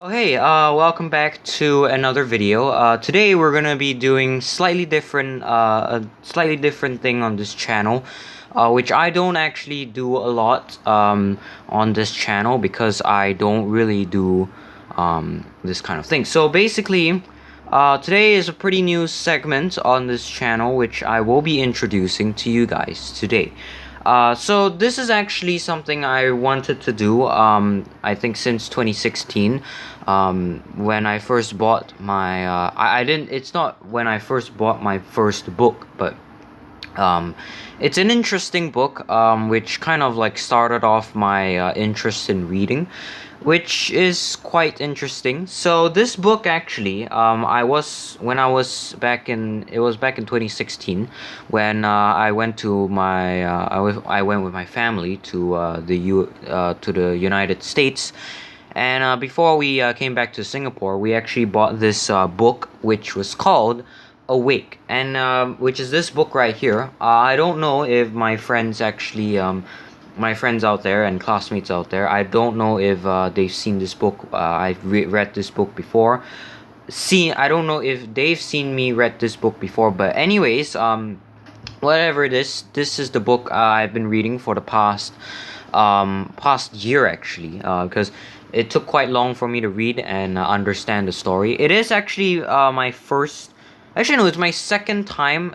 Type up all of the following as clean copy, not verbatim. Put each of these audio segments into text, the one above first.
Welcome back to another video. Today we're gonna be doing a slightly different thing on this channel, which I don't actually do a lot on this channel because I don't really do this kind of thing. So basically, today is a pretty new segment on this channel, which I will be introducing to you guys today. So this is actually something I wanted to do, I think since 2016, when I first bought my, I didn't, it's not when I first bought my first book, but, it's an interesting book, which kind of like started off my, interest in reading, which is quite interesting. So this book actually, when I was back in, it was back in 2016 when I went to my, I went with my family to to the United States. And before we came back to Singapore, we actually bought this book, which was called Awake, and which is this book right here. I don't know if my friends actually, my friends out there and classmates out there, I don't know if they've seen this book. I've read this book before. I don't know if they've seen me read this book before, but anyways, whatever it is, this is the book I've been reading for the past year actually, because it took quite long for me to read and understand the story. It is actually my first, actually no, it's my second time.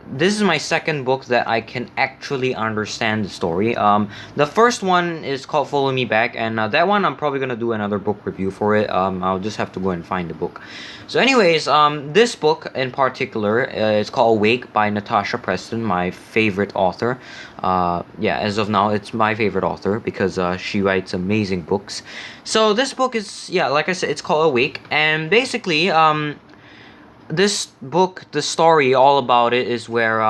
This is my second book that I can actually understand the story. The first one is called Follow Me Back, and that one I'm probably gonna do another book review for it. I'll just have to go and find the book. So, anyways, this book in particular is called Awake by Natasha Preston, my favorite author. Yeah, as of now, it's my favorite author because she writes amazing books. So this book is, yeah, like I said, it's called Awake, and basically, this book, the story all about it is where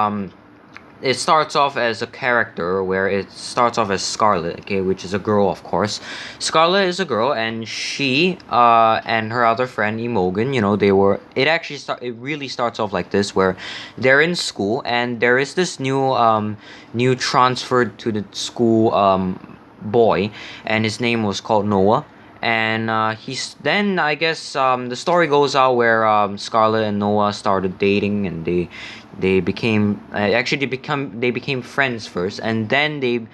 it starts off as a character where it starts off as Scarlet, okay, which is a girl, of course. Scarlet is a girl, and she and her other friend Imogen, you know, it really starts off like this, where they're in school and there is this new transferred to the school boy, and his name was called Noah. And he's then, I guess, the story goes out where Scarlett and Noah started dating, and they became they became friends first, and then they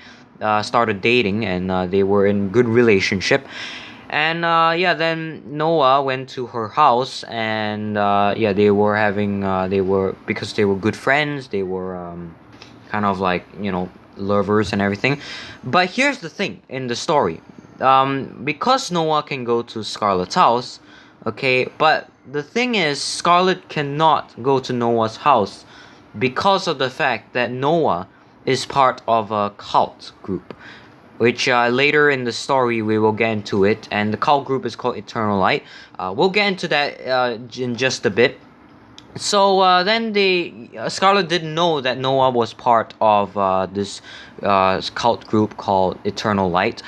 started dating, and they were in good relationship. And yeah, then Noah went to her house, and yeah, they were having because they were good friends, they were kind of like, you know, lovers and everything. But here's the thing in the story, because Noah can go to Scarlett's house, okay, but the thing is, Scarlett cannot go to Noah's house because of the fact that Noah is part of a cult group, which later in the story we will get into it, and the cult group is called Eternal Light. We'll get into that in just a bit. So then Scarlett didn't know that Noah was part of this cult group called Eternal Light,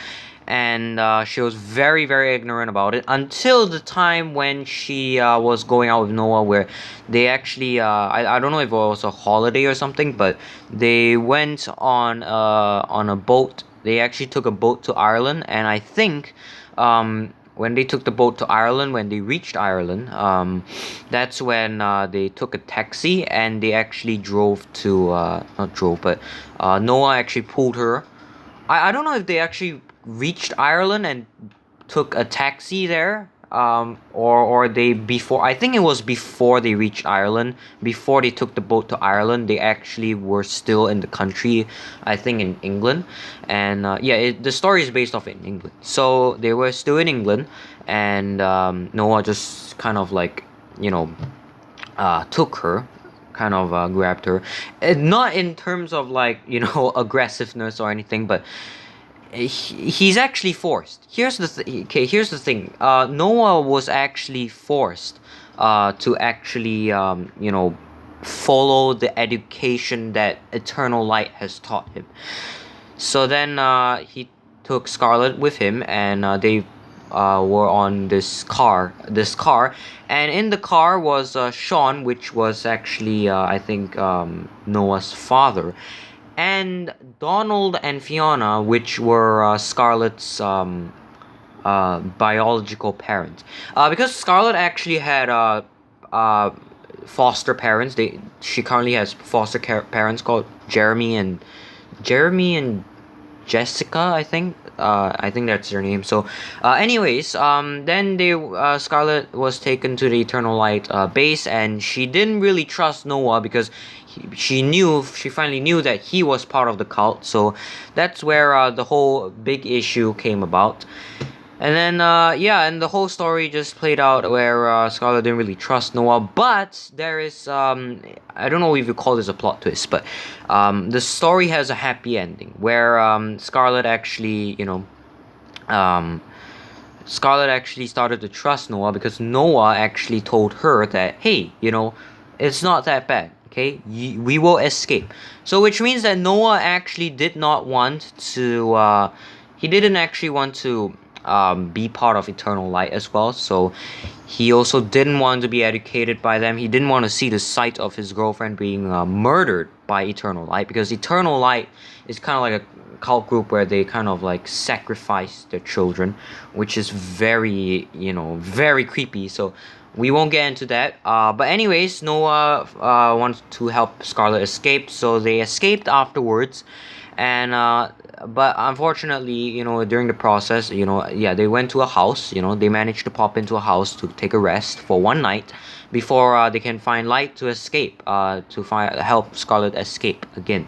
and she was very, very ignorant about it until the time when she was going out with Noah, where they actually, I don't know if it was a holiday or something, but they went on a boat. They actually took a boat to Ireland, and I think when they took the boat to Ireland, when they reached Ireland, that's when they took a taxi, and they actually drove to, not drove, but Noah actually pulled her. I don't know if they actually reached Ireland and took a taxi there, or they before, I think it was before they reached Ireland, before they took the boat to Ireland, they actually were still in the country, I think in England. And yeah, the story is based off in England, so they were still in England, and Noah just kind of like, you know, took her, kind of grabbed her, and not in terms of like, you know, aggressiveness or anything, but he's actually forced. Here's the thing. Noah was actually forced to actually, you know, follow the education that Eternal Light has taught him. So then he took Scarlett with him, and they were on this car, and in the car was Sean, which was actually I think Noah's father, and Donald and Fiona, which were Scarlett's biological parent. Because Scarlett actually had foster parents. She currently has foster parents called Jeremy and Jessica, I think. I think that's their name. So, anyways, then Scarlett was taken to the Eternal Light base, and she didn't really trust Noah because she finally knew that he was part of the cult. So that's where the whole big issue came about. And then, and the whole story just played out where Scarlett didn't really trust Noah. But there is, I don't know if you call this a plot twist, but the story has a happy ending where Scarlett actually, Scarlett actually started to trust Noah because Noah actually told her that, hey, it's not that bad. Okay, we will escape. So, which means that Noah actually did not want to. He didn't actually want to be part of Eternal Light as well. So he also didn't want to be educated by them. He didn't want to see the sight of his girlfriend being murdered by Eternal Light, because Eternal Light is kind of like a cult group where they kind of like sacrifice their children, which is very, very creepy. So we won't get into that. But anyways, Noah wants to help Scarlett escape, so they escaped afterwards. And but unfortunately, during the process, they went to a house. They managed to pop into a house to take a rest for one night before they can find light to escape, help Scarlett escape again.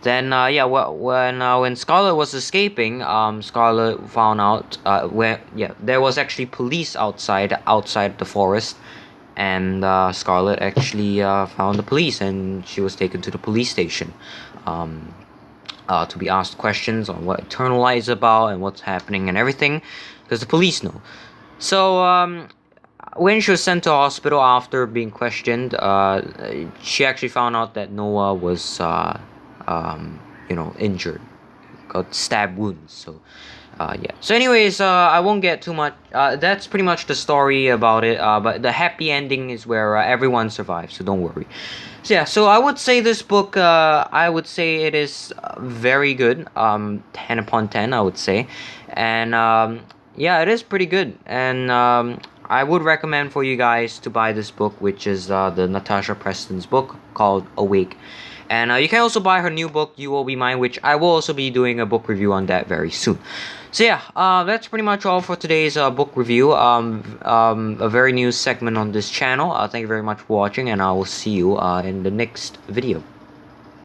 Then when Scarlett was escaping, Scarlett found out there was actually police outside the forest, and Scarlett actually found the police, and she was taken to the police station. To be asked questions on what Eternal Light is about and what's happening and everything, because the police know. So when she was sent to hospital after being questioned, she actually found out that Noah was injured, got stab wounds. So So anyways, I won't get too much. That's pretty much the story about it. But the happy ending is where everyone survives, so don't worry. So I would say this book, I would say it is very good. 10 upon 10, I would say. And it is pretty good. And I would recommend for you guys to buy this book, which is the Natasha Preston's book called Awake. And you can also buy her new book, You Will Be Mine, which I will also be doing a book review on that very soon. So that's pretty much all for today's book review. A very new segment on this channel. Thank you very much for watching, and I will see you in the next video.